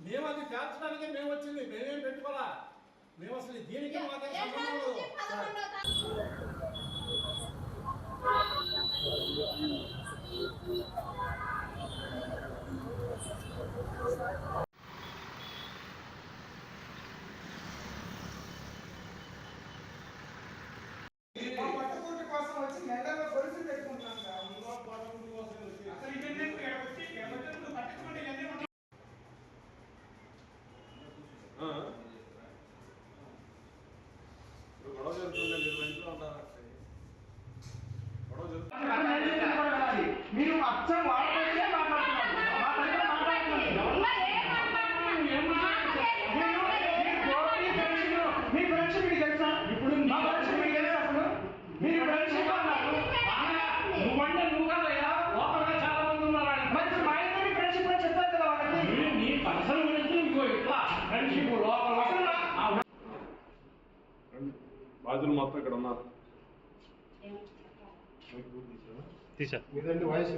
మేము అది తేల్చడానికే మేము వచ్చింది, మేమేం పెట్టుకోవాలా, మేము అసలు దీనికి మాకే సంబంధం లేదు. మీరు అచ్చం వాడకపోతే మీ ఫ్రెండ్షిప్ మీకు తెలుసా? ఇప్పుడు మా ఫ్రెండ్షిప్ మీకు తెలుసా? అసలు మీరు ఫ్రెండ్షిప్ అన్నారు, నువ్వంటే నువ్వు కాదయ్యా, లోపల చాలా మంది ఉన్నారు. మంచి మా ఇంట్లో ఫ్రెండ్షిప్ అని చెప్పారు కదా వాళ్ళకి. నీ పర్సనల్ గురించి ఇంకో ఇట్లా ఫ్రెండ్షిప్ లోపల బాధ్యులు మొత్తం ఇక్కడ ఉన్నారు. మీదండి వాయిస్.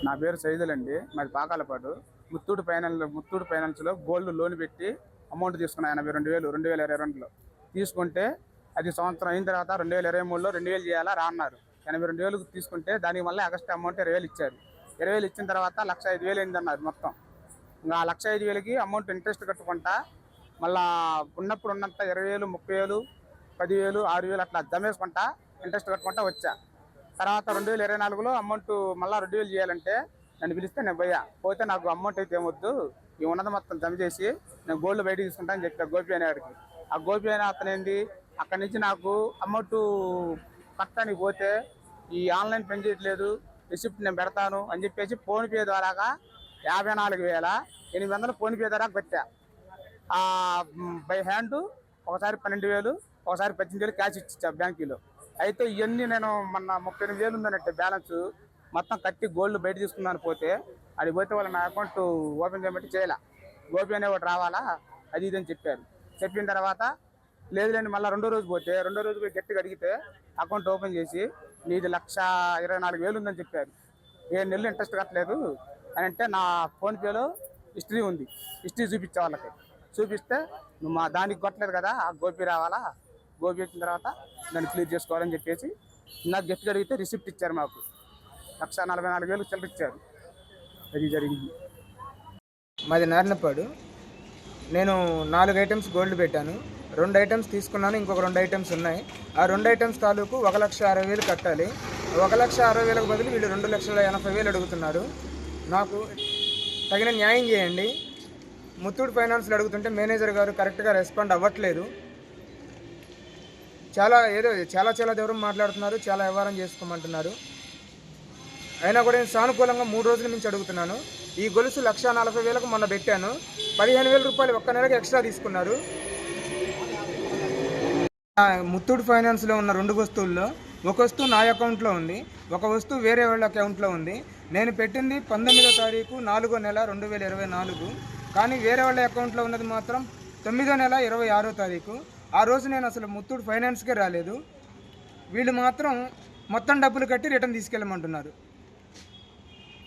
నా పేరు సైదుల్ అండి, మాది పాకాలపాటు. ముత్తూట్ ఫైనాన్స్లో గోల్డ్ లోన్ పెట్టి అమౌంట్ తీసుకున్నా 82,000 2022లో తీసుకుంటే, అది సంవత్సరం అయిన తర్వాత 2023లో 2,000 చేయాలా రా అన్నారు. 82,000 తీసుకుంటే దానికి మళ్ళీ ఎక్స్ట్రా అమౌంట్ 20,000 ఇచ్చారు. 20,000 ఇచ్చిన తర్వాత 1,05,000 అయిందన్నారు మొత్తం. ఇంకా 1,05,000కి అమౌంట్ ఇంట్రెస్ట్ కట్టుకుంటా మళ్ళీ ఉన్నప్పుడు ఉన్నంత 20,000 30,000 10,000 6,000 అట్లా జమేసుకుంటా ఇంట్రెస్ట్ కట్టుకుంటా వచ్చా. తర్వాత 2024లో అమౌంట్ మళ్ళీ 2,000 చేయాలంటే నన్ను పిలిస్తే నేను పోతే నాకు అమౌంట్ అయితే ఏమొద్దు, ఈ ఉన్నది మొత్తం జమ చేసి నేను గోల్డ్ బయట తీసుకుంటా అని చెప్పా గోపి అనేవాడికి. ఆ గోపి అనే అతను ఏంది అక్కడి నుంచి నాకు అమౌంట్ కట్టడానికి పోతే ఈ ఆన్లైన్ పని చేయట్లేదు, రిసిప్ట్ నేను పెడతాను అని చెప్పేసి ఫోన్పే ద్వారాగా 54,800 ఫోన్పే ద్వారా పెట్టా. బై హ్యాండ్ ఒకసారి 12,000 ఒకసారి 18,000 క్యాష్ ఇచ్చా బ్యాంకులో. అయితే ఇవన్నీ నేను మొన్న 38,000 ఉందన్నట్టు బ్యాలెన్స్ మొత్తం కట్టి గోల్డ్ బయట తీసుకున్నాను. పోతే అది పోతే వాళ్ళు నా అకౌంట్ ఓపెన్ చేయమంటే చేయలే. గోపి అనే ఒకటి రావాలా అది ఇదని చెప్పారు. చెప్పిన తర్వాత లేదులేండి మళ్ళీ రెండో రోజు పోయి గట్టిగా అడిగితే అకౌంట్ ఓపెన్ చేసి నీది 1,24,000 ఉందని చెప్పారు. 7 నెలలు ఇంట్రెస్ట్ కట్టలేదు అని అంటే నా ఫోన్పేలో హిస్టరీ ఉంది. హిస్టరీ చూపించే వాళ్ళకి చూపిస్తే నువ్వు మా దానికి కొట్టలేదు కదా, ఆ గోపి రావాలా, గోపి వచ్చిన తర్వాత దాన్ని క్లియర్ చేసుకోవాలని చెప్పేసి నాకు గట్టిగా అడిగితే రిసిప్ట్ ఇచ్చారు. మాకు 1,44,000 చిల్లర ఇచ్చారు. అది జరిగింది. మాది నారాయణపాడు. నేను 4 ఐటమ్స్ గోల్డ్ పెట్టాను. 2 ఐటమ్స్ తీసుకున్నాను, ఇంకొక 2 ఐటమ్స్ ఉన్నాయి. ఆ 2 ఐటమ్స్ తాలూకు 1,60,000 కట్టాలి. 1,60,000కు బదులు వీళ్ళు 2,80,000 అడుగుతున్నారు. నాకు తగిన న్యాయం చేయండి. ముత్తూట్ ఫైనాన్స్లో అడుగుతుంటే మేనేజర్ గారు కరెక్ట్గా రెస్పాండ్ అవ్వట్లేదు. చాలా దూరం మాట్లాడుతున్నారు, చాలా వ్యవహారం చేసుకోమంటున్నారు. అయినా కూడా నేను సానుకూలంగా 3 రోజుల నుంచి అడుగుతున్నాను. ఈ గొలుసు 1,40,000కు మొన్న పెట్టాను. 15,000 రూపాయలు ఒక్క నెలకి ఎక్స్ట్రా తీసుకున్నారు. ముత్తూట్ ఫైనాన్స్లో ఉన్న 2 వస్తువుల్లో ఒక వస్తువు నా అకౌంట్లో ఉంది, ఒక వస్తువు వేరే వాళ్ళ అకౌంట్లో ఉంది. నేను పెట్టింది 19వ తారీఖు 4వ నెల 2024, కానీ వేరే వాళ్ళ అకౌంట్లో ఉన్నది మాత్రం 9వ నెల 26వ తారీఖు. ఆ రోజు నేను అసలు ముత్తూట్ ఫైనాన్స్కే రాలేదు. వీళ్ళు మాత్రం మొత్తం డబ్బులు కట్టి రిటర్న్ తీసుకెళ్ళమంటున్నారు.